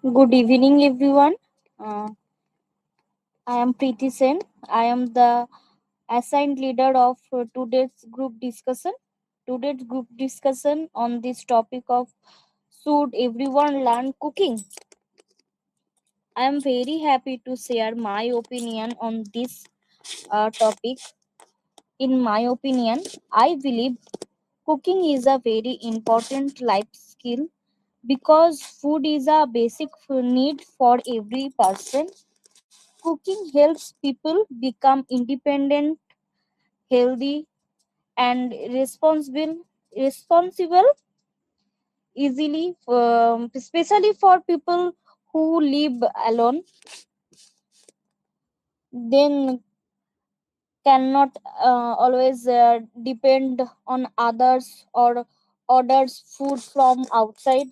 Good evening, everyone. Uh, I am Prity Sen. I am the assigned leader of today's group discussion. Today's group discussion on this topic of should everyone learn cooking? I am very happy to share my opinion on this topic. In my opinion, I believe cooking is a very important life skill because food is a basic need for every person. Cooking helps people become independent, healthy, and responsible easily, especially for people who live alone. Then cannot always depend on others or orders food from outside.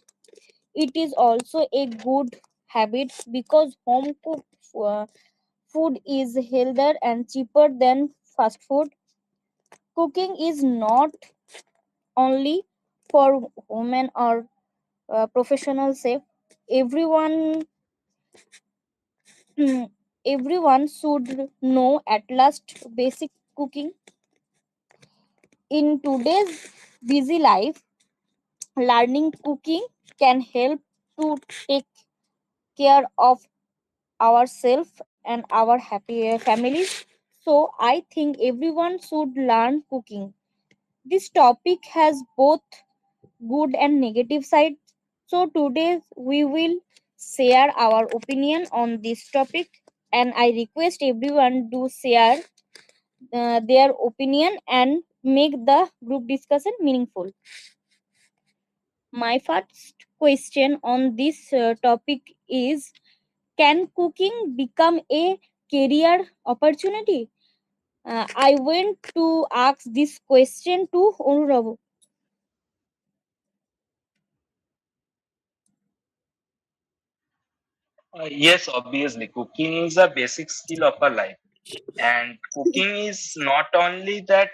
It is also a good habit because home cooked food is healthier and cheaper than fast food. Cooking is not only for women or professional chef. Everyone everyone should know at least basic cooking. In today's busy life, learning cooking can help to take care of ourselves and our happy families. So I think everyone should learn cooking. This topic has both good and negative sides. So today we will share our opinion on this topic, and I request everyone to share their opinion and make the group discussion meaningful. My first question on this topic is, can cooking become a career opportunity? I went to ask this question to Onurabu. Yes, obviously, cooking is a basic skill of our life, and cooking is not only that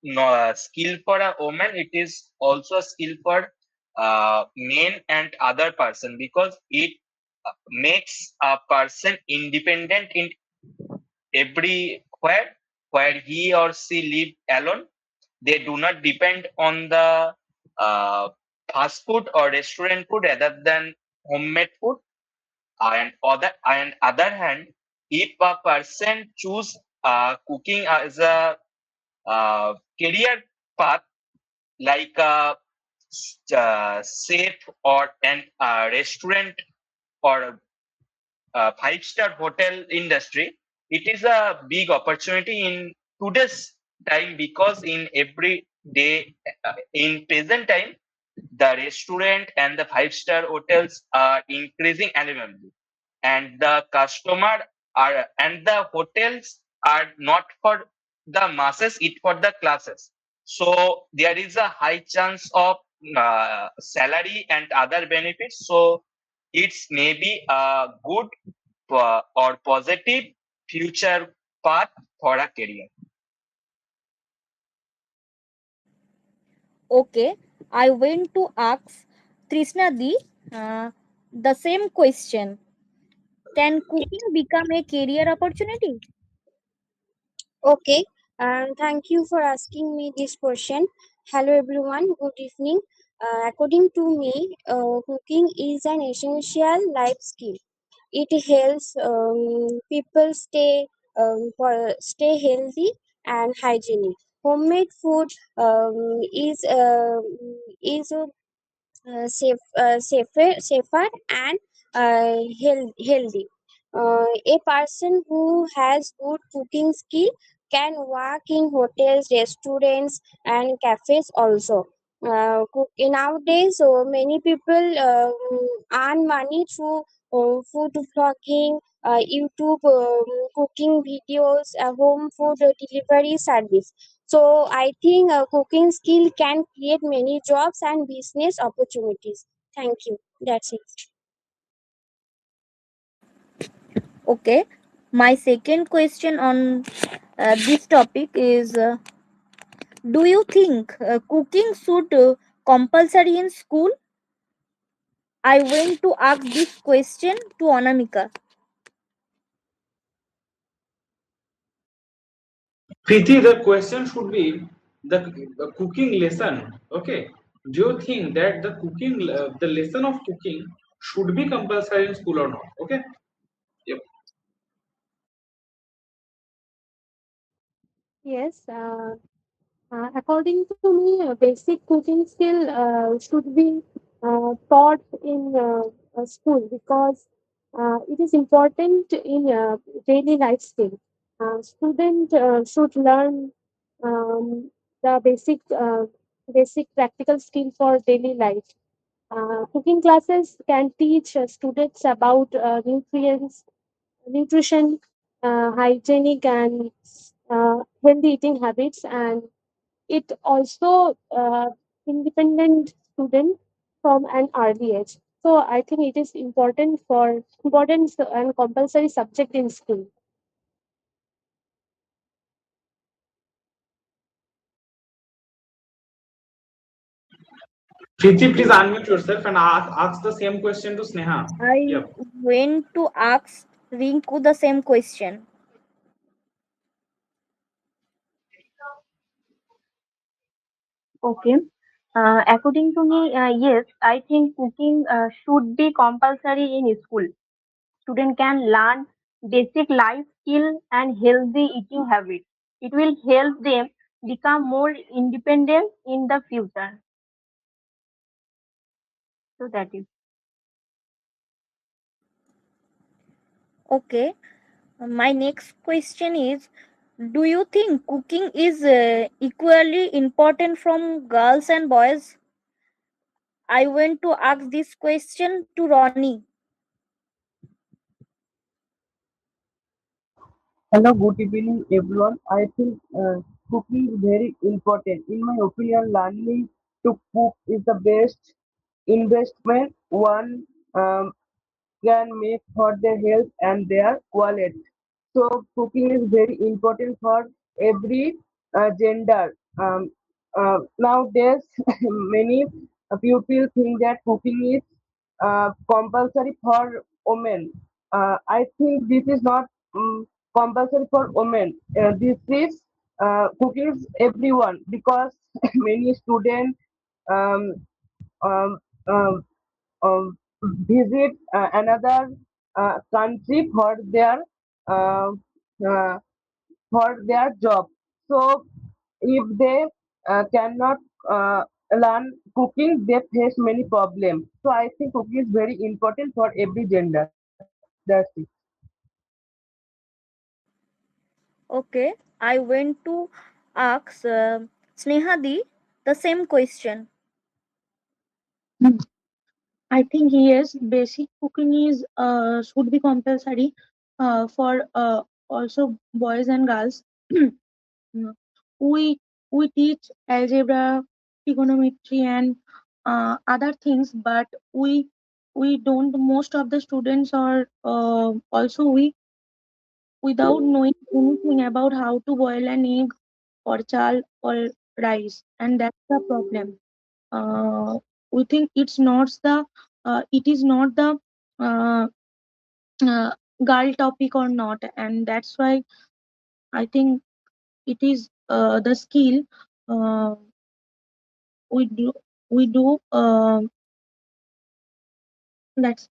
no, skill for a woman; it is also a skill for men and other person because it makes a person independent in everywhere where he or she live alone. They do not depend on the uh, fast food or restaurant food rather than homemade food. And other hand, if a person choose cooking as a career path, like a chef or an restaurant or five-star hotel industry, it is a big opportunity in today's time because in every day, in present time, the restaurant and the five-star hotels are increasing alarmingly, and the customer are and the hotels are not for the masses, it for the classes. So there is a high chance of salary and other benefits. So it's maybe a good or positive future path for a career. Okay, I went to ask Trishna Di the same question. Can cooking become a career opportunity? Okay, and thank you for asking me this question. Hello, everyone. Good evening. According to me, cooking is an essential life skill. It helps people stay healthy and hygienic. Homemade food is safer and healthy. A person who has good cooking skill can work in hotels, restaurants, and cafes also. Nowadays, so many people earn money through food vlogging, YouTube cooking videos, home food delivery service. So I think cooking skill can create many jobs and business opportunities. Thank you. That's it. Okay, my second question on this topic is, do you think cooking should compulsory in school? I went to ask this question to Anamika. Priti, the question should be the cooking lesson. Okay. Do you think that the lesson of cooking should be compulsory in school or not? Okay. Yep. Yes, according to me, basic cooking skill should be taught in school because it is important in daily life skill. Student should learn um, the basic practical skill for daily life. Cooking classes can teach students about nutrition, hygienic, and healthy eating habits, and it also independent student from an early age. So I think it is important and compulsory subject in school. Priti, please unmute yourself and ask the same question to Sneha. I Yep. went to ask Rinku the same question. Okay. According to me, yes, I think cooking should be compulsory in school. Student can learn basic life skill and healthy eating habits. It will help them become more independent in the future. So that is. Okay. My next question is, do you think cooking is equally important from girls and boys? I went to ask this question to Ronnie. Hello, good evening, everyone. I think cooking is very important. In my opinion, learning to cook is the best investment one can make for their health and their wallet. So, cooking is very important for every gender. Nowadays, many people think that cooking is compulsory for women. I think this is not compulsory for women. This is cooking is everyone because many students um, um, um, um, visit another country uh, uh, for their job. So if they cannot learn cooking, they face many problems. So I think cooking is very important for every gender. That's it. Okay. I went to ask Snehadi the same question. Hmm. I think yes, basic cooking is should be compulsory for also boys and girls. Mm. we we teach algebra, trigonometry, and other things, but we don't. Most of the students are also weak without knowing anything about how to boil an egg or chal or rice, and that's the problem. uh, we think it is not the uh, uh, girl topic or not, and that's why I think it is the skill uh, we do we do that's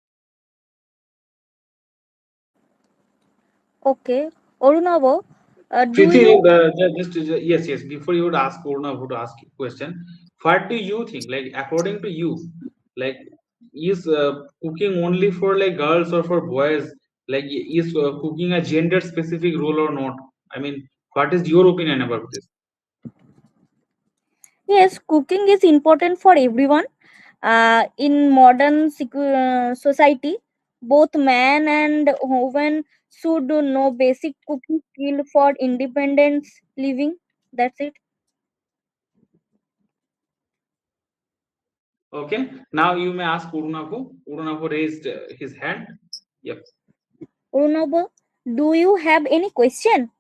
Okay. Orunavo, do Priti, you yes, yes. Before you would ask Purna to ask you question, what do you think? Like according to you, like is cooking only for like girls or for boys? Like is cooking a gender specific role or not? I mean, what is your opinion about this? yes, cooking is important for everyone. In modern society, both man and woman should know basic cooking skill for independence living. That's it. Okay. Now you may ask Urunavu. Urunavu raised his hand. Yep. Runabo, do you have any question?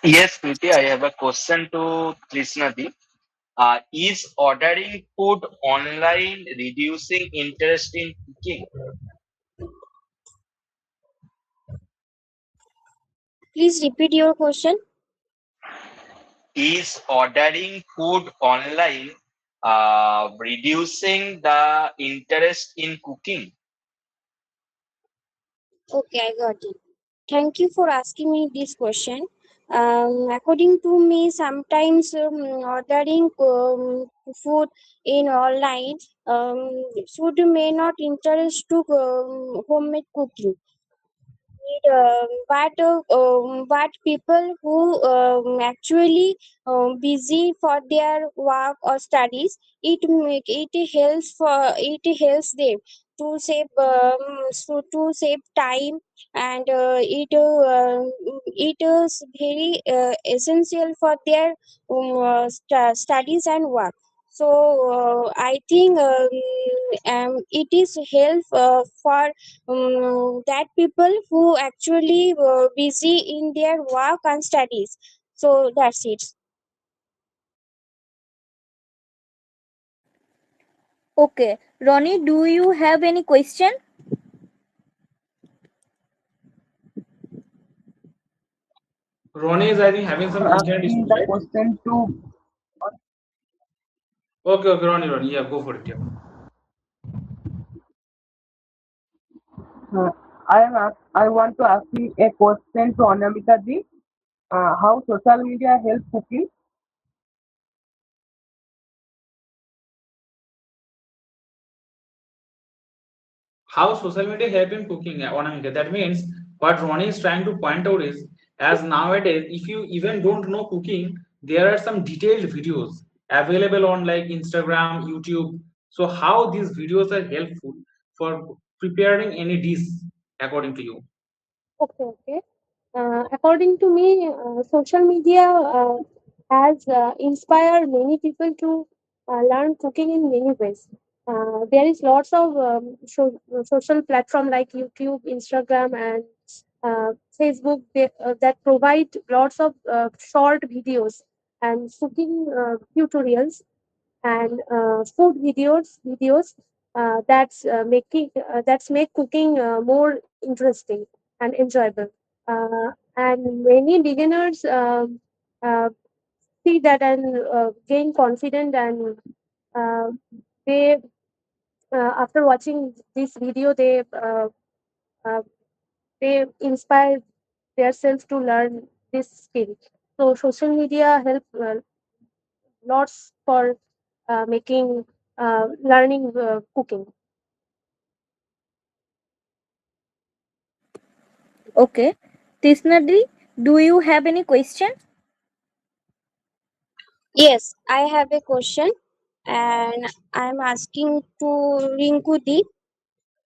Yes, Priti, I have a question to Krishnadi. Is ordering food online reducing interest in cooking? Please repeat your question. Is ordering food online reducing the interest in cooking? Okay, I got it. Thank you for asking me this question. According to me, sometimes ordering food in online food may not interest to homemade cooking. But people who actually busy for their work or studies, it helps them to save time, and it is very essential for their studies and work. So I think it is help for that people who actually busy in their work and studies. So that's it. Okay, Ronnie, do you have any question? Ronnie is, I think, having some internet Asking issues, the right? question to Okay, Ronnie, yeah, go for it. Yeah. uh, I want to ask you a question to Anamika ji. How social media help cooking? How social media help in cooking, Anamika? That means what Ronnie is trying to point out is, as nowadays, if you even don't know cooking, there are some detailed videos available on like Instagram, YouTube. So how these videos are helpful for preparing any dish, according to you? Okay. According to me, social media has inspired many people to learn cooking in many ways. There is lots of social platform like YouTube, Instagram, and Facebook that provide lots of short videos and cooking tutorials and food videos that's make cooking more interesting and enjoyable. And many beginners see that and gain confident, and uh, they after watching this video uh, they inspire themselves to learn this skill. So social media help lots for making learning cooking. Okay, Tisnadi, do you have any question? Yes, I have a question, and I'm asking to Rinkudi.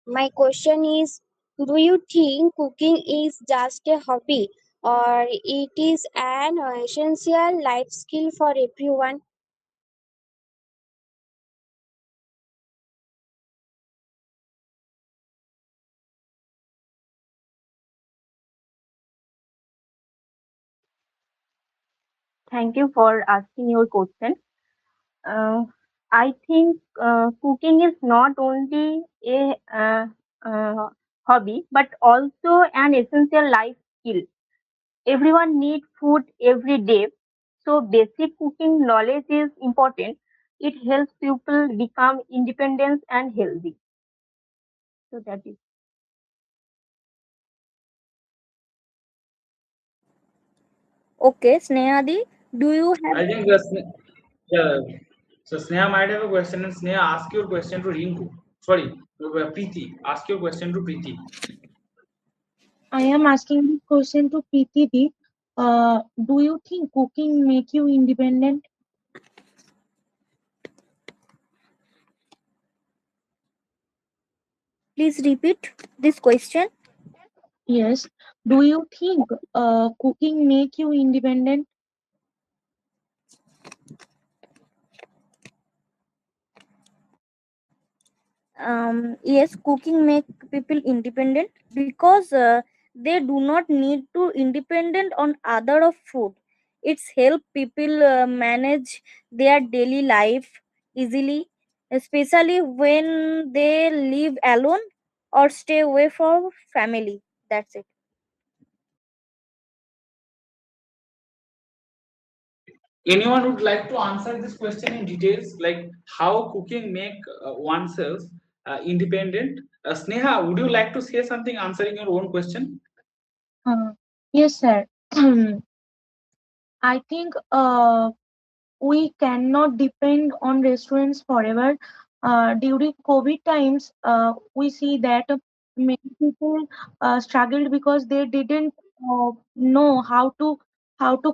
My question is, do you think cooking is just a hobby, or it is an essential life skill for everyone? Thank you for asking your question. Uh, I think cooking is not only a hobby but also an essential life skill. Everyone needs food every day, so basic cooking knowledge is important. It helps people become independent and healthy. So that is. Okay, Snehadi, do you have? I think that's, yeah. So Sneha might have a question, and Sneha, ask your question to Rinku. Sorry, Preeti. Ask your question to Preeti. I am asking this question to Preeti Di. Do you think cooking make you independent? Please repeat this question. Yes. Do you think cooking make you independent? Yes, cooking make people independent because they do not need to independent on other of food. It's help people manage their daily life easily, especially when they live alone or stay away from family. That's it. Anyone would like to answer this question in details, like how cooking make oneself independent? Sneha, would you like to say something answering your own question? Yes, sir. I think we cannot depend on restaurants forever. During COVID times, we see that many people struggled because they didn't know how to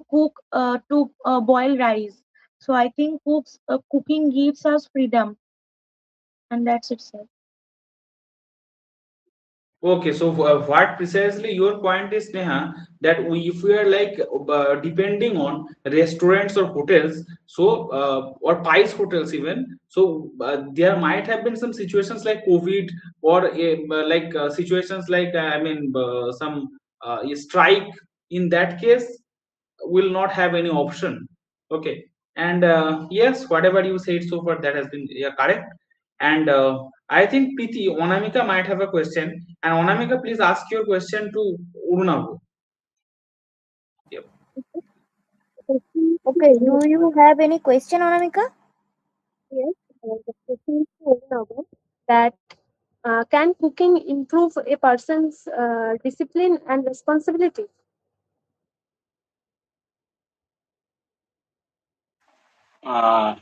cook to boil rice. So I think cooking gives us freedom, and that's it, sir. Okay, so what precisely your point is, Neha, that if we are like depending on restaurants or hotels, so or pies hotels even, so there might have been some situations like COVID or situations like some strike. In that case, will not have any option. Okay, and yes, whatever you said so far, that has been, yeah, correct. And I think Preeti, Onamika might have a question, and Onamika, please ask your question to Urunavu. Yep. Okay, do you have any question, Anamika? Yes, the question is about that can cooking improve a person's discipline and responsibility? Uh,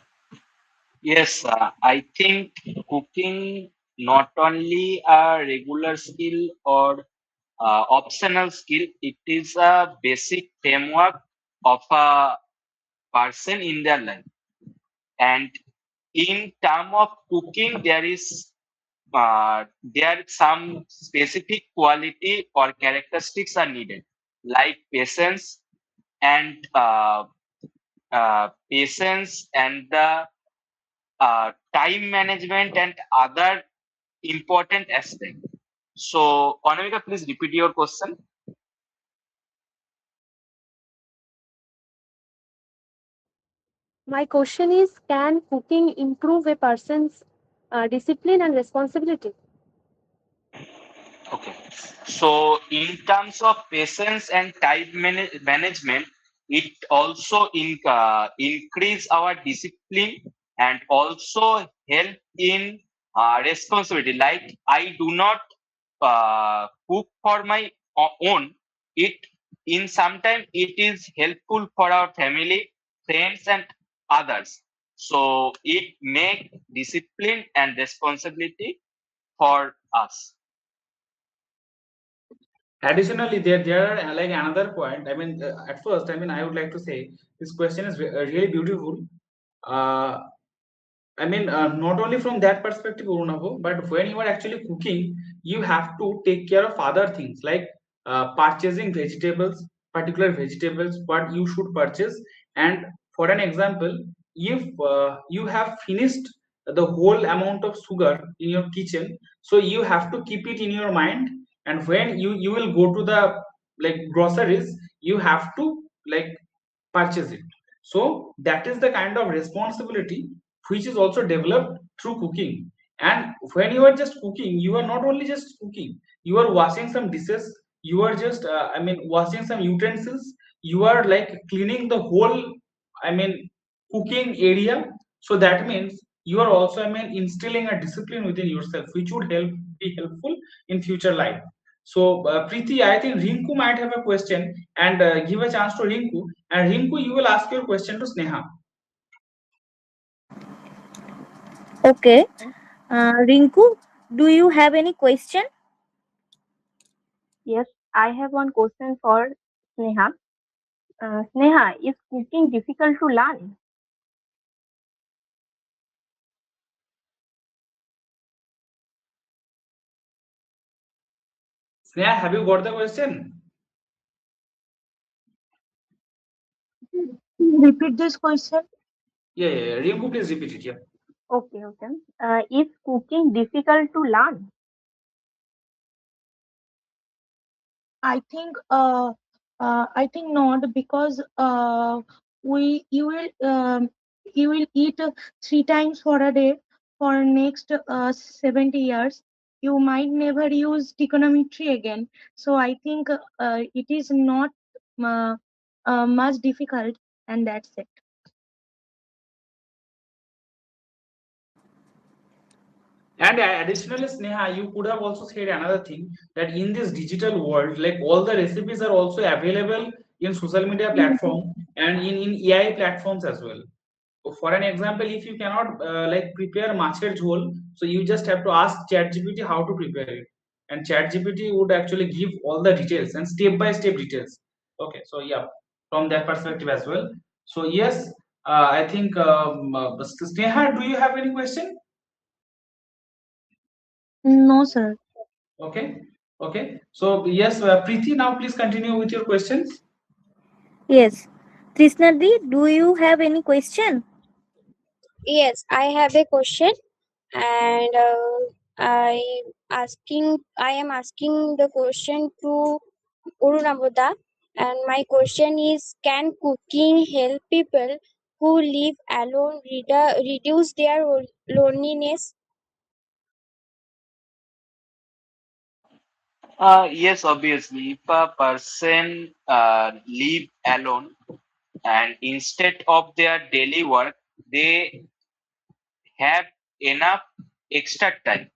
yes, I think cooking not only a regular skill or optional skill, it is a basic framework of a person in their life. And in term of cooking, there some specific quality or characteristics are needed, like and patience and the time management and other important aspects. So, Anamika, please repeat your question. My question is, can cooking improve a person's discipline and responsibility? Okay. So, in terms of patience and time management, it also increase our discipline and also help in responsibility. Like I do not cook for my own. It in sometime it is helpful for our family, friends, and others. So it make discipline and responsibility for us. Additionally, there are like another point. I mean, at first, I mean, I would like to say this question is really beautiful. Uh, I mean, not only from that perspective, Urunavu, but when you are actually cooking, you have to take care of other things like purchasing vegetables, particular vegetables, what you should purchase. And for an example, if you have finished the whole amount of sugar in your kitchen, so you have to keep it in your mind. And when you will go to the like groceries, you have to like purchase it. So that is the kind of responsibility which is also developed through cooking. And when you are just cooking, you are not only just cooking, you are washing some dishes, you are just washing some utensils, you are like cleaning the whole, I mean, cooking area. So that means you are also, I mean, instilling a discipline within yourself which would be helpful in future life. So, Preeti, I think Rinku might have a question, and give a chance to Rinku. And Rinku, you will ask your question to Sneha. Okay. Rinku, do you have any question? Yes, I have one question for Sneha. Sneha, is cooking difficult to learn? Sneha, have you got the question? Repeat this question. Yeah. Rinku, please repeat it. Yeah. Okay, okay. Is cooking difficult to learn? I think I think not, because we you will eat 3 times for a day for next 70 years. You might never use trigonometry again. So I think it is not uh, much difficult, and that's it. And additionally, Sneha, you could have also said another thing, that in this digital world, like all the recipes are also available in social media platform and in AI platforms as well. For an example, if you cannot like prepare macher jhol, so you just have to ask ChatGPT how to prepare it, and ChatGPT would actually give all the details and step by step details. Okay, so yeah, from that perspective as well. So yes, I think Sneha, do you have any question? No, sir. Okay, okay. So yes, Preeti, now please continue with your questions. Yes. Krishnadi, do you have any question? Yes, I have a question, and I am asking the question to Urunabuda, and my question is: can cooking help people who live alone reduce their loneliness? Yes, obviously, if a person live alone and instead of their daily work, they have enough extra time.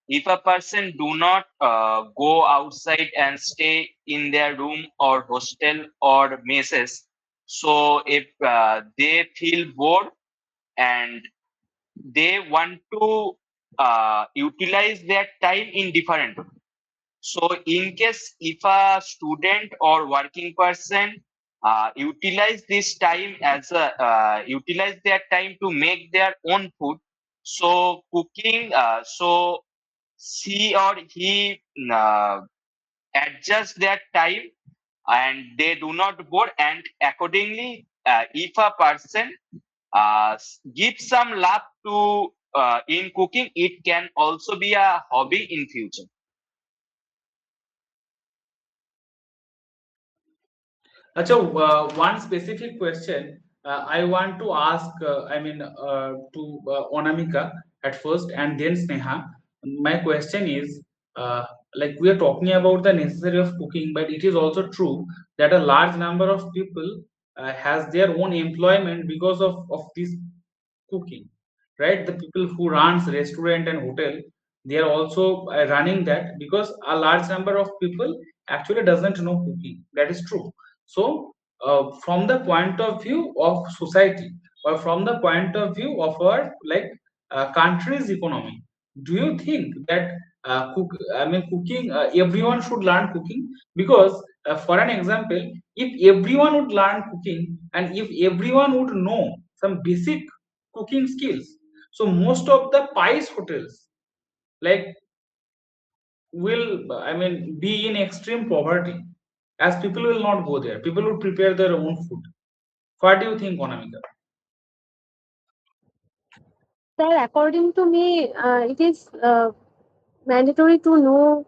If a person do not go outside and stay in their room or hostel or messes, so if they feel bored and they want to utilize their time in different way. So in case if a student or working person utilize this time as a utilize their time to make their own food, so cooking, so she or he adjust their time and they do not bore, and accordingly if a person give some love to in cooking, it can also be a hobby in future. Acha, one specific question I want to ask, to Onamika at first and then Sneha. My question is, like we are talking about the necessary of cooking, but it is also true that a large number of people has their own employment because of this cooking, right? The people who runs restaurant and hotel, they are also running that because a large number of people actually doesn't know cooking. That is true. So from the point of view of society, or from the point of view of our like country's economy, do you think that cooking, everyone should learn cooking? Because for an example, if everyone would learn cooking and if everyone would know some basic cooking skills, so most of the pies hotels like will be in extreme poverty, as people will not go there, people will prepare their own food. What do you think, Onamika? Sir, according to me, it is mandatory to know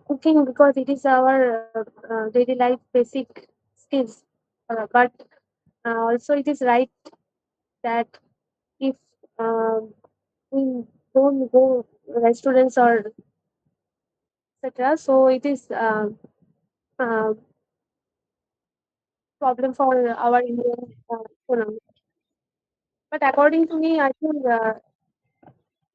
cooking because it is our daily life basic skills. But also, it is right that if we don't go restaurants or etc., so it is uh, problem for our Indian economy. But according to me, I think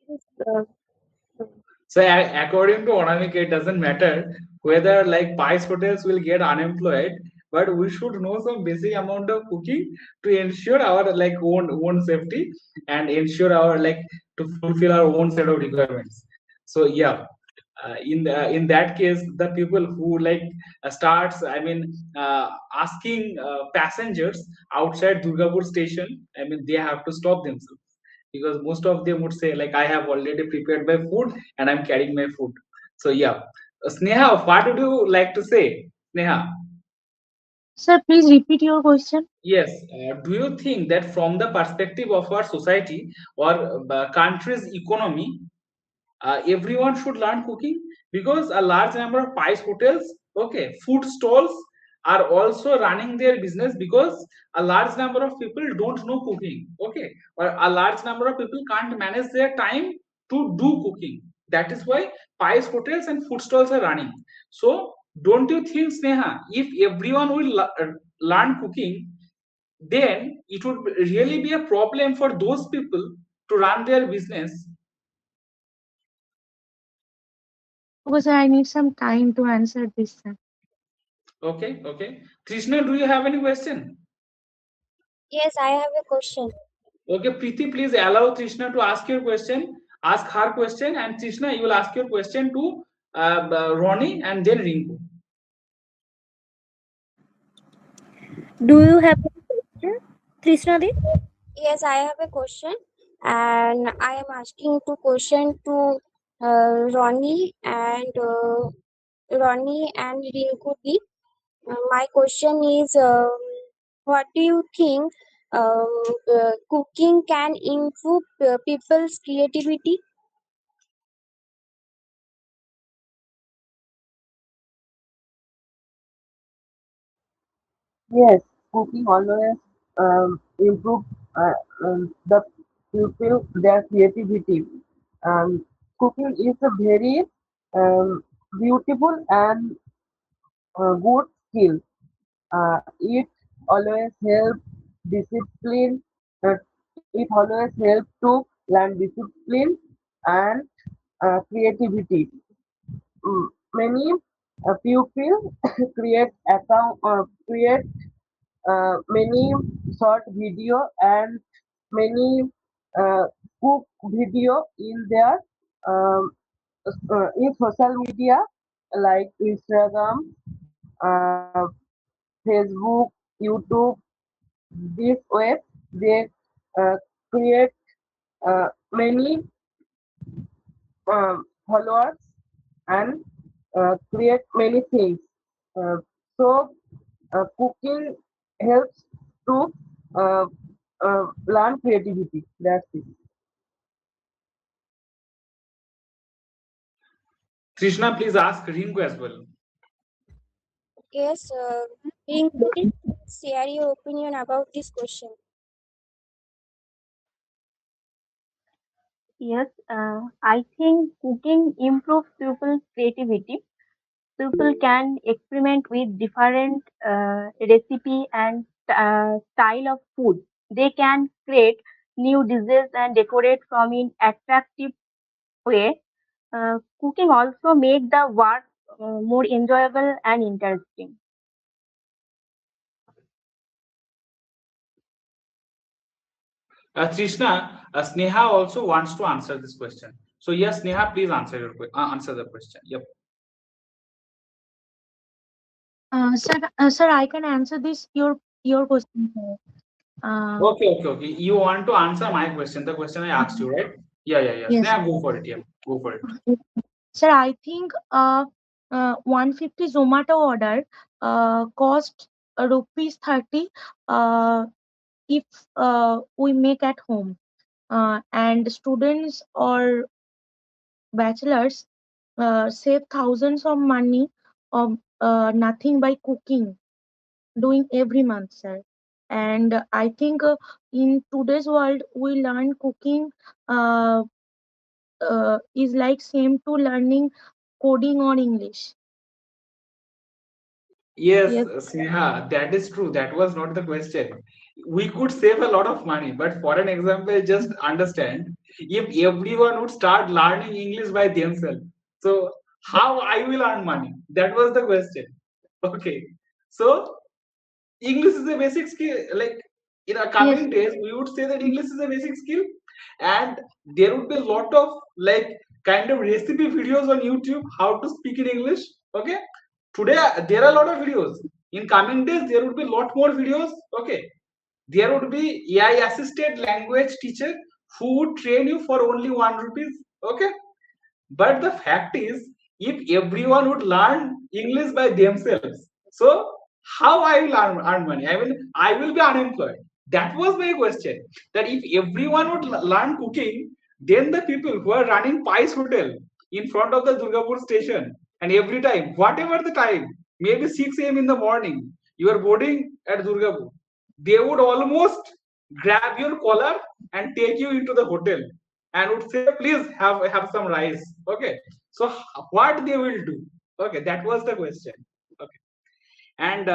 it is. So according to Onamika, it doesn't matter whether like pies hotels will get unemployed, but we should know some basic amount of cooking to ensure our like own safety and ensure our like to fulfill our own set of requirements. So yeah, in that case, the people who like starts asking passengers outside Durgapur station, they have to stop themselves, because most of them would say like I have already prepared my food and I'm carrying my food. So yeah, Sneha, what would you like to say, Sneha? Sir, please repeat your question. Yes, do you think that from the perspective of our society or country's economy, everyone should learn cooking? Because a large number of pies hotels, okay, food stalls, are also running their business because a large number of people don't know cooking, okay, or a large number of people can't manage their time to do cooking. That is why pies hotels and food stalls are running. So don't you think, Sneha, if everyone will learn cooking, then it would really be a problem for those people to run their business? Because I need some time to answer this, sir. Okay, okay. Krishna, do you have any question? Yes, I have a question. Okay, Preeti, please allow Krishna to ask your question. Ask her question, and Krishna, you will ask your question to Ronnie and then Rinku. Do you have any question, Krishna Di? Yes, I have a question, and I am asking two question to Ronnie and Rinku Di. My question is, what do you think cooking can improve people's creativity? Yes, cooking always improve the people their creativity. Cooking is a very beautiful and good skill. It always help discipline. It always help to learn discipline and creativity. Many pupils create many short video and many cook video in their um, in social media like Instagram, uh, Facebook, YouTube. This way they create many followers and create many things. So cooking helps to uh, learn creativity. That's it. Krishna, please ask Rinku as well. Yes, Rinku Di, share your opinion about this question. Yes, I think cooking improves people's creativity. People can experiment with different recipe and style of food. They can create new dishes and decorate from in attractive way. Cooking also make the work more enjoyable and interesting. Krishna, Sneha also wants to answer this question. So yes, Sneha, please answer answer the question. Yep. Sir, I can answer this your question, sir. Okay, okay, okay. You want to answer my question, the question I asked you, right? Yeah, yeah, yeah. Yes, Sneha, go for it. Yeah, go for it. sir. I think 150 Zomato order cost rupees 30 if we make at home, and students or bachelors save thousands of money of nothing by cooking, doing every month, sir. And I think in today's world, we learn cooking uh, is like same to learning coding or English. Yes, Yes, Sneha, that is true. That was not the question. We could save a lot of money, but for an example, just understand if everyone would start learning English by themselves. So, how I will earn money? That was the question. Okay. So, English is a basic skill. Like in our yes, coming days, we would say that English is a basic skill, and there would be a lot of like kind of recipe videos on YouTube how to speak in English. Okay, today there are a lot of videos. In coming days, there would be a lot more videos. Okay, there would be AI assisted language teacher who would train you for only 1 rupees. Okay, but the fact is, if everyone would learn English by themselves, so how I will earn money? I will be unemployed. That was my question. That if everyone would learn cooking, then the people who are running Pice Hotel in front of the Durgapur station, and every time, whatever the time, maybe 6 a.m. in the morning, you are boarding at Durgapur. They would almost grab your collar and take you into the hotel and would say, please have some rice. Okay. So what they will do? Okay, that was the question. Okay. And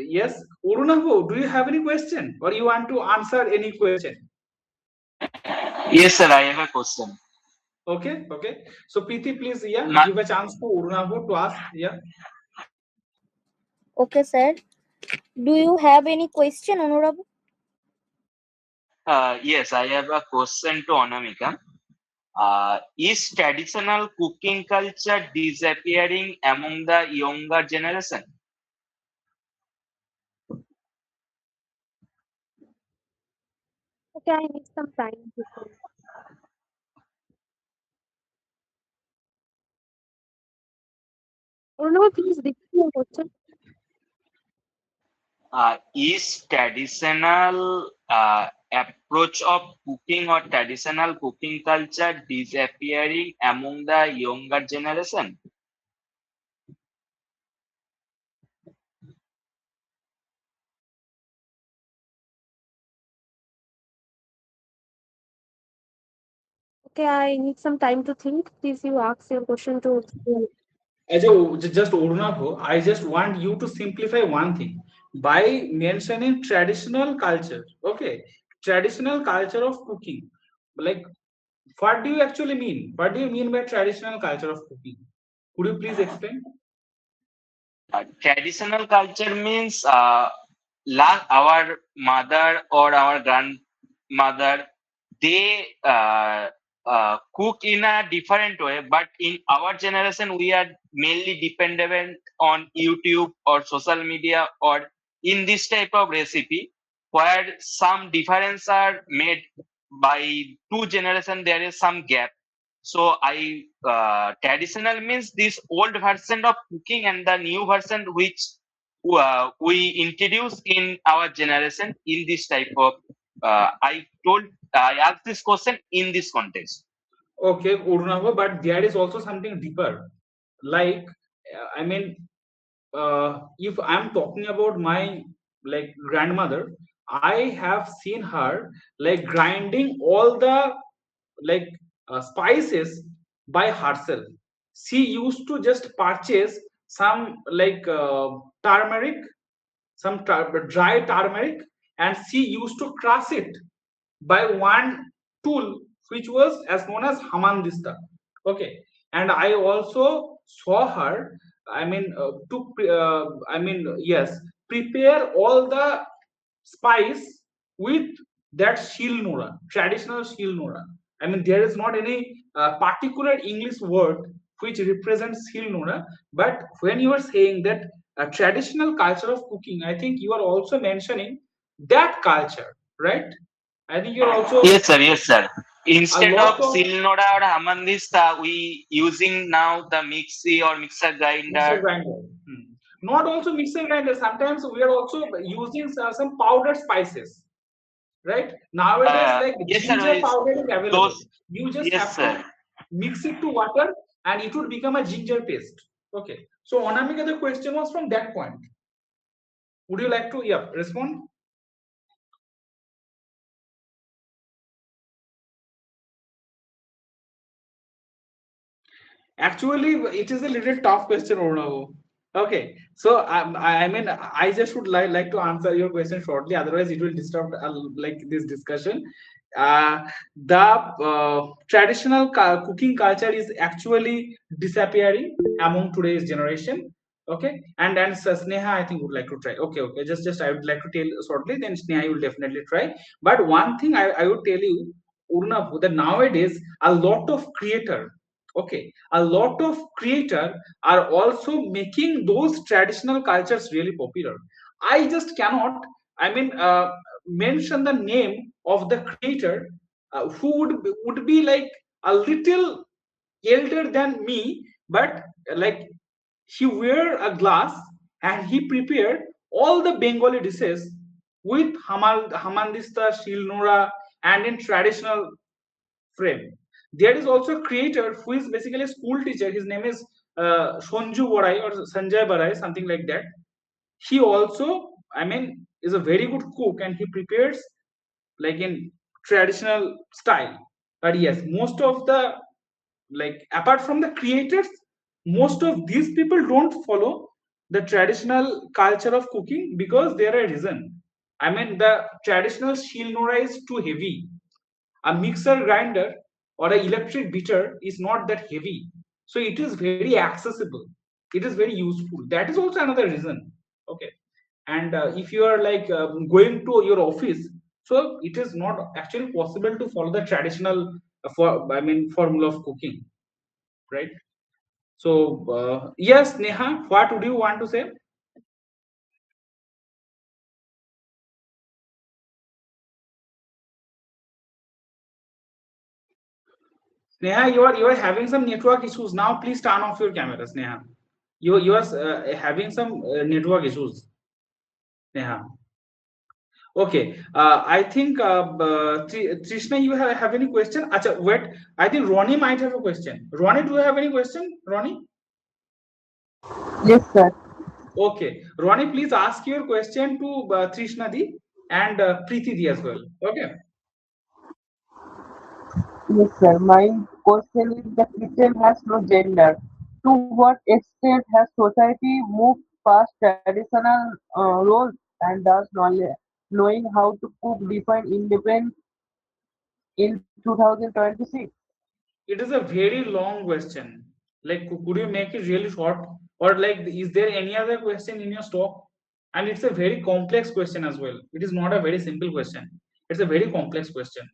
yes, Urunavu, do you have any question or you want to answer any question? Yes, sir. I have a question. Okay, okay. So Preeti, please, yeah, Ma- give a chance to Urunavu to ask. Yeah. Okay, sir. Do you have any question, Anurag? yes, I have a question to Anamika. Is traditional cooking culture disappearing among the younger generation? Okay, I need some time to think. Urnav, please repeat your question. Is traditional approach of cooking or traditional cooking culture disappearing among the younger generation? Okay, I need some time to think. Please, you ask your question to. Just Urunavu, I just want you to simplify one thing by mentioning traditional culture. Okay, traditional culture of cooking. Like, what do you actually mean? What do you mean by traditional culture of cooking? Could you please explain? Traditional culture means our mother or our grandmother, they cook in a different way, but in our generation we are mainly dependent on YouTube or social media or in this type of recipe where some difference are made by two generation, there is some gap. So I traditional means this old version of cooking and the new version which we introduce in our generation in this type of. I asked this question in this context. Okay, Urunavu, but there is also something deeper. Like, I mean, if I'm talking about my like grandmother, I have seen her like grinding all the like spices by herself. She used to just purchase some like turmeric, some dry turmeric, and she used to crush it by one tool which was as known as hamandista. Okay, and I also saw her. I mean, I mean, yes, prepare all the spice with that shil nora, traditional shil nora. I mean, there is not any particular English word which represents shil nora, but when you are saying that a traditional culture of cooking, I think you are also mentioning that culture, right? I think you're also Yes, sir. Yes, sir. a Instead lot of of silnoda or hamandista, we using now the mixie or mixer mixer grinder. grinder. Not also mixer grinder. Sometimes we are also using some powdered spices, right? Nowadays, like Yes, sir. ginger powder is available. Those. You just Yes, have to sir. mix it to water, and it would become a ginger paste. Okay. So, Anamika, the question was from that point. Would you like to, yeah, respond? Actually, it is a little tough question, Ornavu. Okay, so I mean, I just would like to answer your question shortly. Otherwise, it will disturb like this discussion. The traditional cooking culture is actually disappearing among today's generation. Okay, and Sneha, I think would like to try. Okay, okay, just I would like to tell shortly. Then Sneha will definitely try. But one thing I would tell you, Urnavu, that nowadays a lot of creator, okay, a lot of creator are also making those traditional cultures really popular. I just cannot, I mean, mention the name of the creator who would be like a little elder than me, but like he wear a glass and he prepared all the Bengali dishes with hamandista, shilnora, and in traditional frame. There is also a creator who is basically a school teacher. His name is Sonju Barai or Sanjay Barai, something like that. He also, I mean, is a very good cook and he prepares like in traditional style. But yes, most of the, like apart from the creators, most of these people don't follow the traditional culture of cooking because there are a reason. I mean, the traditional shilnora is too heavy. A mixer grinder or an electric beater is not that heavy, so it is very accessible, it is very useful. That is also another reason. Okay. And if you are like going to your office, so it is not actually possible to follow the traditional formula of cooking, right? So yes, Neha, what would you want to say? Sneha, you are having some network issues now. Please turn off your camera, Sneha. You are having some network issues, Sneha. Okay. I think Trishna, you have any question? Acha, wait. I think Ronnie might have a question. Ronnie, do you have any question? Ronnie? Yes, sir. Okay. Ronnie, please ask your question to Trishna Di and Preeti Di as well. Okay. Yes, sir. My question is the kitchen has no gender. To what extent has society moved past traditional roles and does knowledge, knowing how to cook define independence in 2026? It is a very long question. Like, could you make it really short? Or like, is there any other question in your stock? And it's a very complex question as well. It is not a very simple question. It's a very complex question.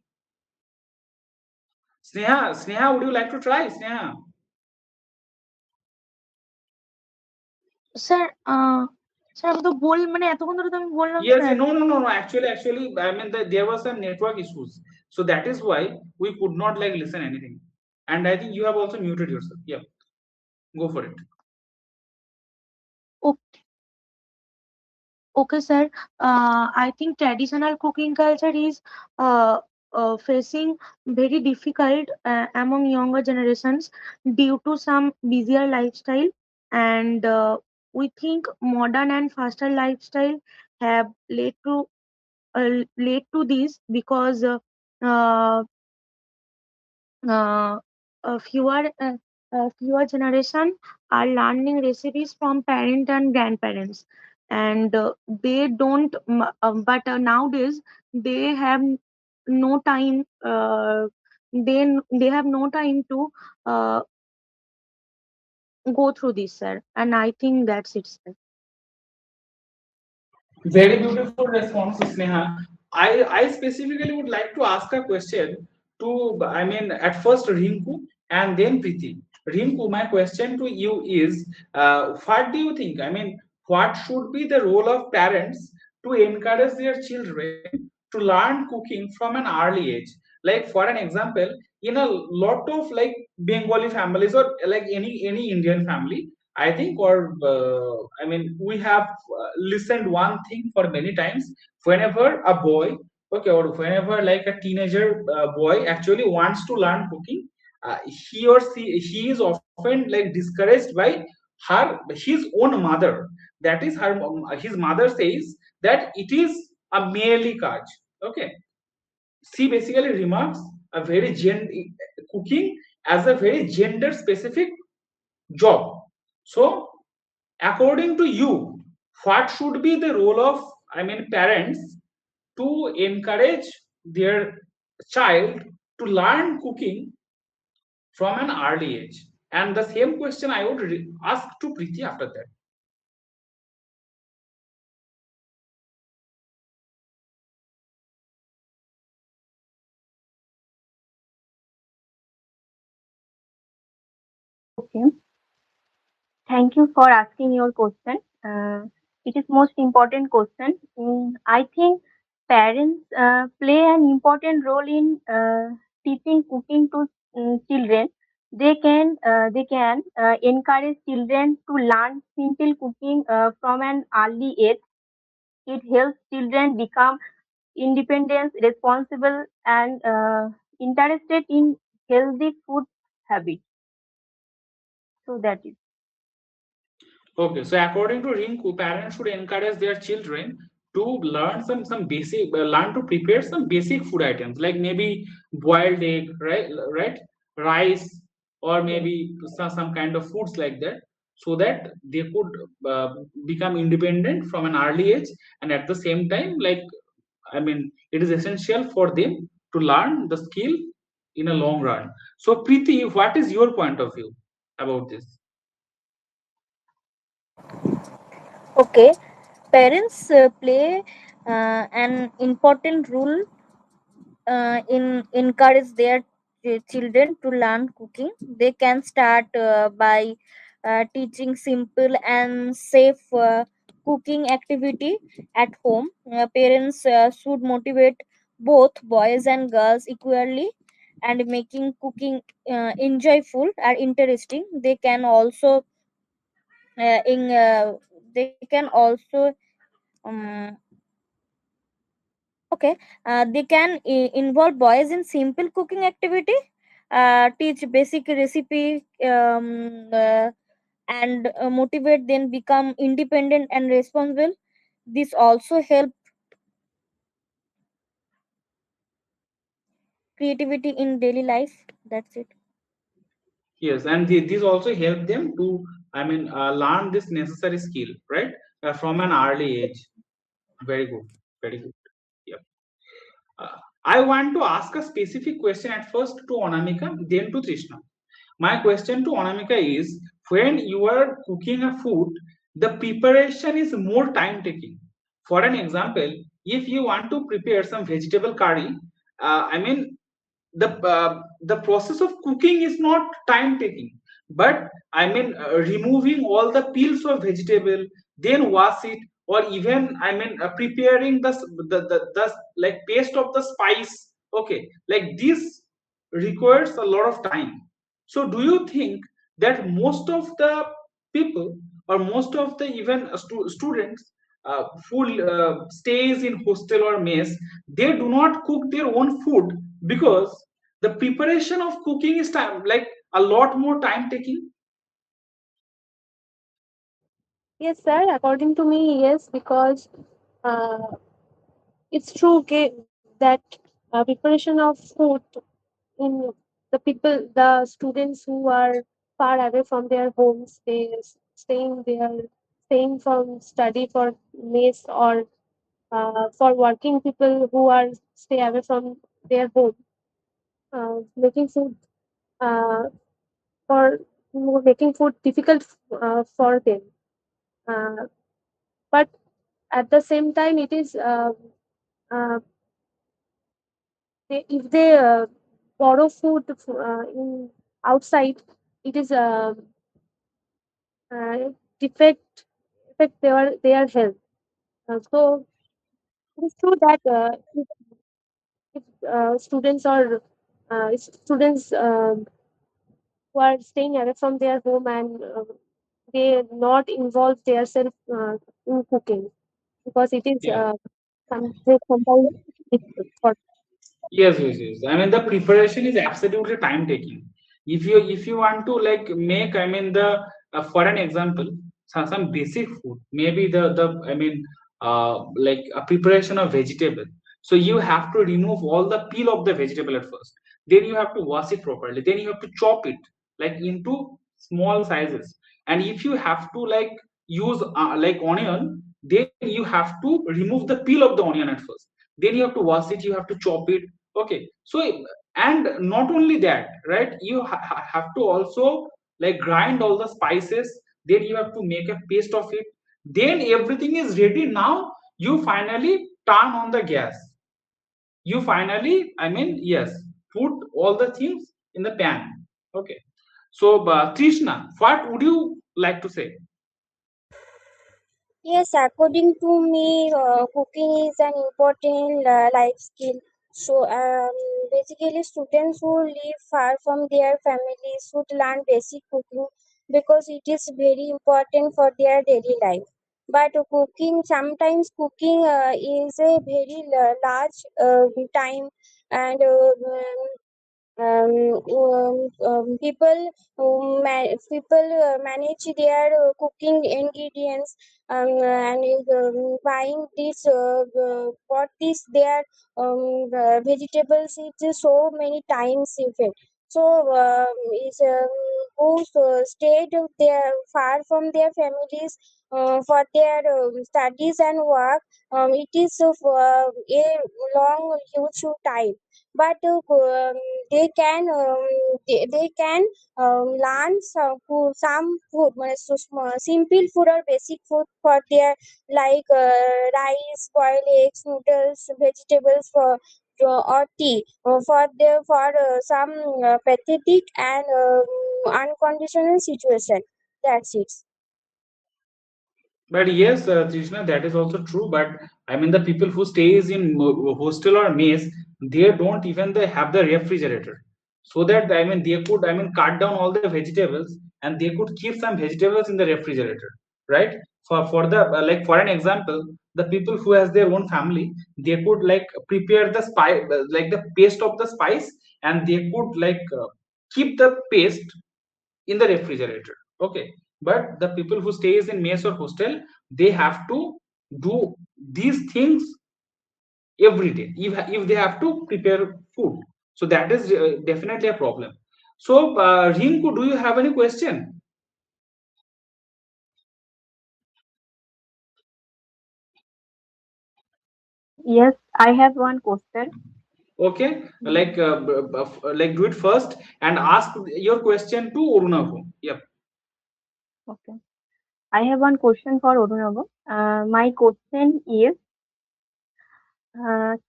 Sneha, would you like to try, Sneha? Sir sir আমি তো মানে এতক্ষণ ধরে তো আমি বললাম Yes, sir. no. Actually, I mean, there were some network issues, so that is why we could not like listen anything. And I think you have also muted yourself. Yeah, go for it. Okay, sir. I think traditional cooking culture is facing very difficult among younger generations due to some busier lifestyle, and we think modern and faster lifestyle have led to this because uh, uh, fewer generation are learning recipes from parent and grandparents, and they don't but nowadays they have no time, they have no time to uh, go through this, sir, and I think that's it, sir. Very beautiful response, Sneha. I specifically would like to ask a question to, I mean, at first Rinku and then Preeti. Rinku, my question to you is, what do you think? I mean, what should be the role of parents to encourage their children to learn cooking from an early age? Like, for an example, in a lot of like Bengali families or like any Indian family, I think, or I mean, we have listened one thing for many times. Whenever a boy, okay, or whenever like a teenager boy actually wants to learn cooking, he or he is often like discouraged by his own mother. That is his mother says that it is a merely kaj. Okay, she basically remarks a very cooking as a very gender specific job. So according to you, what should be the role of, I mean, parents to encourage their child to learn cooking from an early age? And the same question I would ask to Preeti after that. Okay. Thank you for asking your question. It is most important question. I think parents play an important role in teaching cooking to children. They can encourage children to learn simple cooking from an early age. It helps children become independent, responsible, and interested in healthy food habits. So that is. Okay, so according to Rinku, parents should encourage their children to learn some basic learn to prepare some basic food items like maybe boiled egg, right, rice, or maybe some kind of foods like that, so that they could become independent from an early age, and at the same time, like, I mean, it is essential for them to learn the skill in a long run. So, Preeti, what is your point of view about this? Okay, parents play an important role in encourage their children to learn cooking. They can start by teaching simple and safe cooking activity at home. Parents should motivate both boys and girls equally, and making cooking enjoyable and interesting. In they can also um, Okay, they can involve boys in simple cooking activity, teach basic recipe, and motivate them become independent and responsible. This also help creativity in daily life. That's it. Yes, and these also help them to, I mean, learn this necessary skill, right, from an early age. Very good, very good. Yeah. Uh, I want to ask a specific question at first to Anamika, then to Trishna. My question to Anamika is, when you are cooking a food, the preparation is more time taking. For an example, if you want to prepare some vegetable curry, I mean, the process of cooking is not time taking, but I mean, removing all the peels of vegetable, then wash it, or even, I mean, preparing the like paste of the spice. Okay, like this requires a lot of time. So do you think that most of the people, or most of the even students who stays in hostel or mess, they do not cook their own food because the preparation of cooking is time, like a lot more time taking? Yes, sir. According to me, yes, because uh, it's true that preparation of food in the students who are far away from their homes, staying from study for mess, or for working people who are stay away from their home, making food uh, for making food difficult for them. Uh, but at the same time, it is uh, if they borrow food in outside, it is uh, defect affect their health. So it is true that if students who are staying away from their home, and they not involve themselves in cooking, because it is Yeah. sometimes difficult for. Yes, yes, yes. I mean, the preparation is absolutely time taking. If you want to like make, I mean, the for an example, some basic food, maybe the I mean, like a preparation of vegetable. So you have to remove all the peel of the vegetable at first. Then you have to wash it properly. Then you have to chop it like into small sizes. And if you have to like use like onion, then you have to remove the peel of the onion at first. Then you have to wash it. You have to chop it. Okay, so, and not only that, right, you have to also like grind all the spices, then you have to make a paste of it, then everything is ready. Now you finally turn on the gas, you finally, I mean, yes, put all the things in the pan. Okay, so Krishna, what would you like to say? Yes, according to me, cooking is an important life skill. So, basically, students who live far from their families should learn basic cooking because it is very important for their daily life. But sometimes cooking is a very large time, and People manage their cooking ingredients and buying this bought this their vegetables is so many times even. So is who stayed there far from their families for their studies and work. It is a long huge time, but they can learn some food, simple food or basic food for their like rice, boiled eggs, noodles, vegetables for or tea for some pathetic and unconditional situation. That's it. But yes, Trishna, that is also true. But I mean, the people who stays in hostel or mess, they don't even they have the refrigerator, so that I mean they could cut down all the vegetables and they could keep some vegetables in the refrigerator, right? For the like for an example, the people who has their own family, they could like prepare the spice like the paste of the spice, and they could like keep the paste in the refrigerator. Okay, but the people who stays in mess or hostel, they have to do these things every day if they have to prepare food. So that is definitely a problem. So Rinku, do you have any question? Yes, I have one question. Okay, like like do it first and ask your question to Urunavu. Yep. Okay. I have one question for Odunabo. My question is,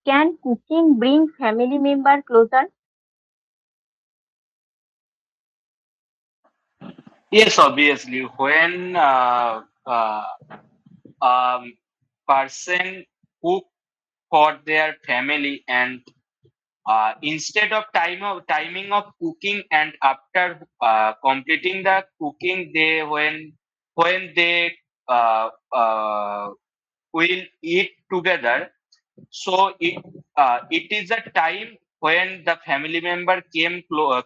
can cooking bring family member closer? Yes, obviously. When um, person cook for their family and instead of timing of cooking and after completing the cooking, they when they uh, uh, will eat together. So it is a time when the family member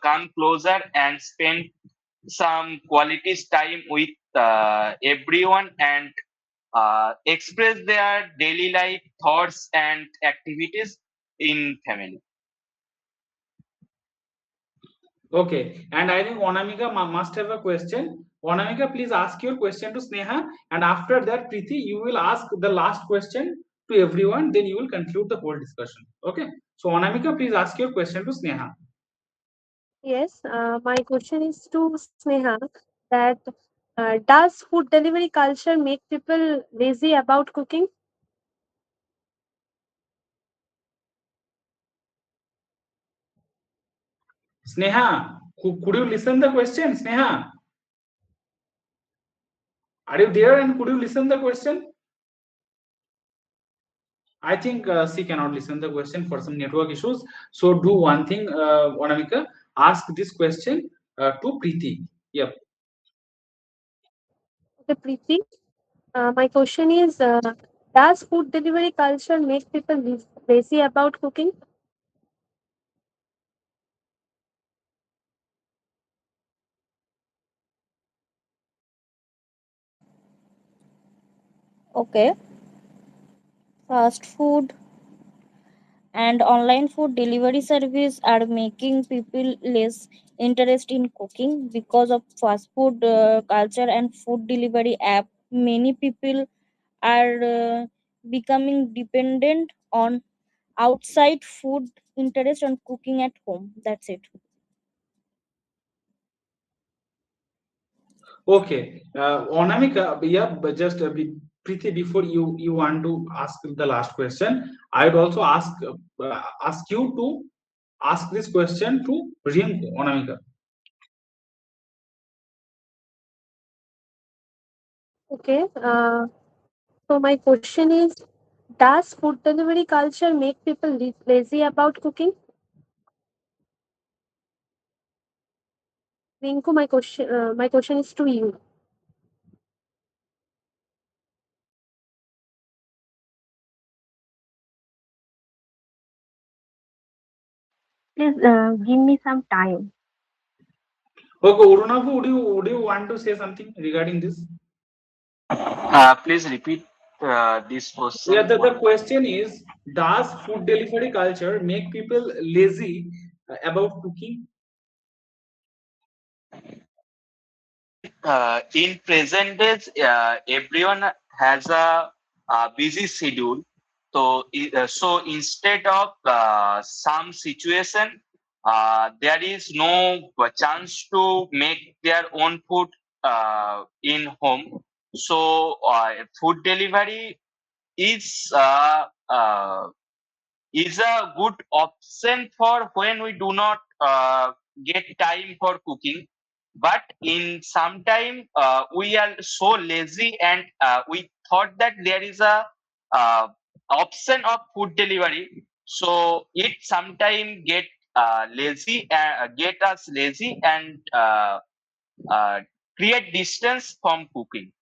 come closer and spend some quality time with everyone and express their daily life thoughts and activities in family. Okay, and I think Onamika must have a question. Onamika, please ask your question to Sneha, and after that, Preeti, you will ask the last question to everyone. Then you will conclude the whole discussion. Okay. So Onamika, please ask your question to Sneha. Yes, my question is to Sneha that does food delivery culture make people lazy about cooking? Sneha, could you listen the question? Sneha, are you there? And could you listen the question? I think she cannot listen the question for some network issues. So do one thing, Onamika, ask this question to Preeti. Yep. Okay, Preeti, my question is does food delivery culture make people lazy about cooking? Okay, fast food and online food delivery service are making people less interested in cooking because of fast food culture and food delivery app. Many people are becoming dependent on outside food interest on cooking at home. That's it. Okay, Onamika, yeah, but just Preeti, before you want to ask the last question, I would also ask you to ask this question to Rinku, Onamika. Okay, so my question is does food delivery culture make people lazy about cooking? Rinku, my question is to you. Please give me some time. Okay, Urunavu, would you want to say something regarding this? Please repeat this Yeah, question. the question is, does food delivery culture make people lazy about cooking? In present days, everyone has a busy schedule. So instead of some situation, there is no chance to make their own food in home. So food delivery is is a good option for when we do not get time for cooking. But in some time we are so lazy, and we thought that there is a uh, option of food delivery, so it sometime get us lazy, and uh, create distance from cooking.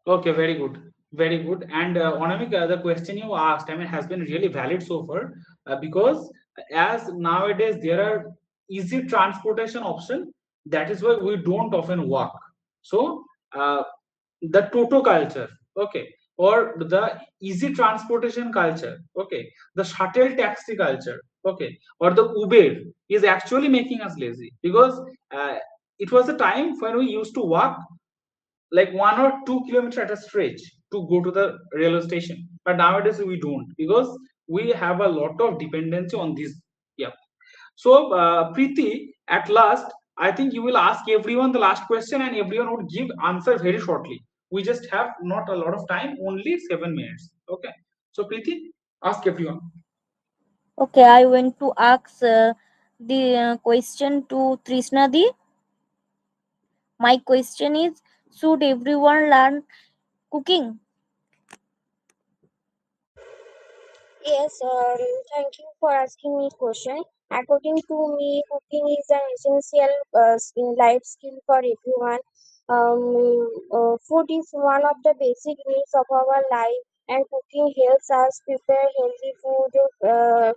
Okay, very good. Very good. And Anamik, the question you asked, I mean, has been really valid so far because as nowadays there are easy transportation option, that is why we don't often walk. So the Toto culture, okay, or the easy transportation culture, okay, the shuttle taxi culture, okay, or the Uber is actually making us lazy because uh, it was a time when we used to walk like 1 or 2 kilometers at a stretch to go to the railway station, but nowadays we don't because we have a lot of dependency on this. Yeah. So Preeti, at last I think you will ask everyone the last question and everyone would give answer very shortly. We just have not a lot of time, only 7 minutes. Okay, so Preeti, ask everyone. Okay, I want to ask the question to Trishnadi. My question is, should everyone learn cooking? Yes, thank you for asking me question. According to me, cooking is an essential life skill for everyone. Food is one of the basic needs of our life, and cooking helps us prepare healthy food,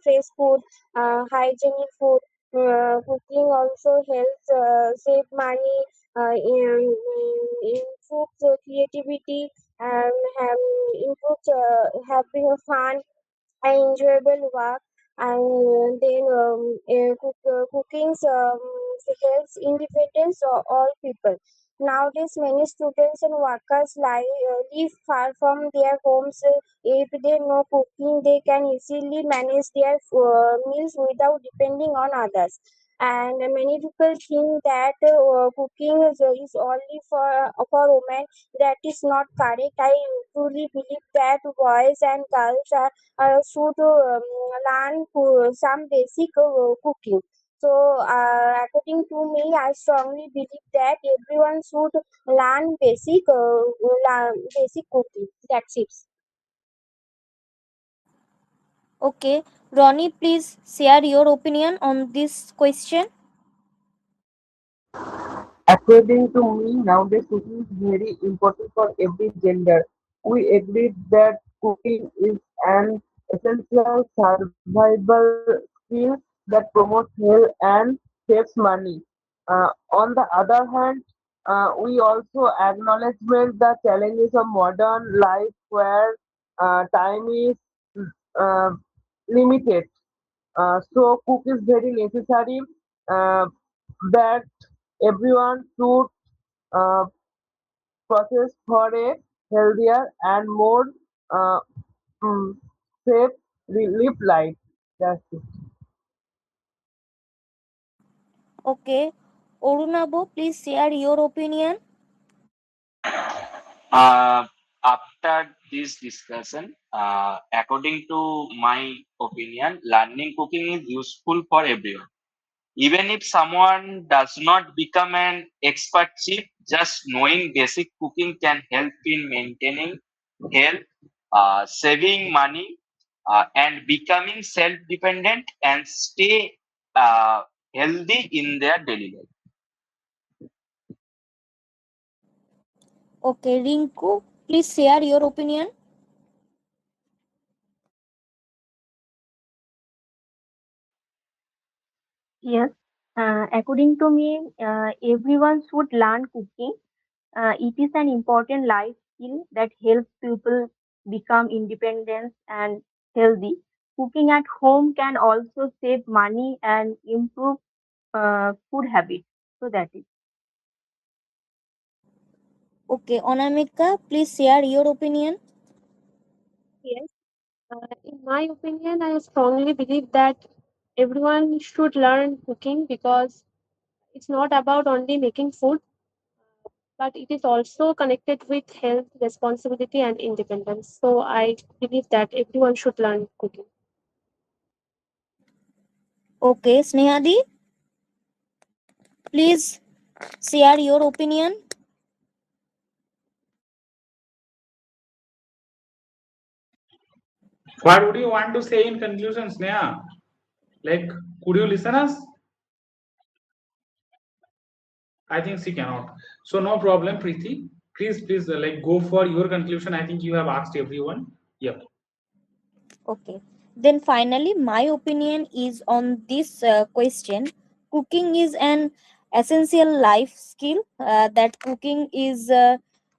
fresh food, hygienic food. Cooking also helps save money, improves creativity, and improves having a fun enjoyable work. And then cooking helps independence of all people. Nowadays many students and workers live far from their homes. If they know cooking, they can easily manage their meals without depending on others. And many people think that cooking is only for women. That is not correct. I truly believe that boys and girls should learn some basic cooking. So, according to me, I strongly believe that everyone should learn basic cooking. That's it. Okay, Ronnie, please share your opinion on this question. According to me, nowadays cooking is very important for every gender. We agreed that cooking is an essential survival skill that promotes health and saves money. On the other hand, we also acknowledgement the challenges of modern life where time is uh, limited. So cook is very necessary uh, that everyone should uh, process for a healthier and more uh, mm, safe live life. That's it. Okay, Orunabo, please share your opinion. Uh, After this discussion, according to my opinion, learning cooking is useful for everyone. Even if someone does not become an expert chef, just knowing basic cooking can help in maintaining health, saving money, and becoming self-dependent and stay healthy in their daily life. Okay, Rinku, please share your opinion. Yes, according to me, everyone should learn cooking. It is an important life skill that helps people become independent and healthy. Cooking at home can also save money and improve food habits. So that is. Okay, Anamika, please share your opinion. Yes. In my opinion, I strongly believe that everyone should learn cooking because it's not about only making food, but it is also connected with health, responsibility, and independence. So I believe that everyone should learn cooking. Okay, Snehadi, please share your opinion. What would you want to say in conclusion, Sneha? Like, could you listen us? I think she cannot. So no problem, Preeti. Please, like go for your conclusion. I think you have asked everyone. Yep. Okay. Then finally, my opinion is on this question. Cooking is an essential life skill. That cooking is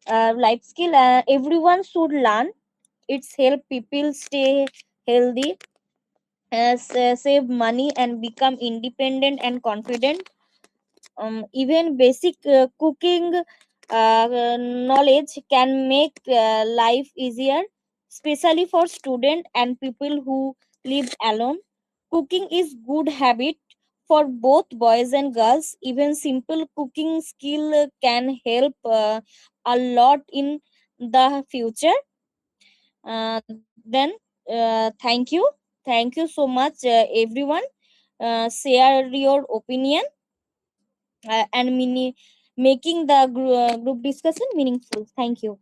life skill. Everyone should learn. It's help people stay healthy, save money, and become independent and confident. Even basic cooking knowledge can make life easier, especially for students and people who live alone. Cooking is good habit for both boys and girls. Even simple cooking skill can help a lot in the future. Then thank you so much, everyone. Share your opinion and making the group discussion meaningful. Thank you.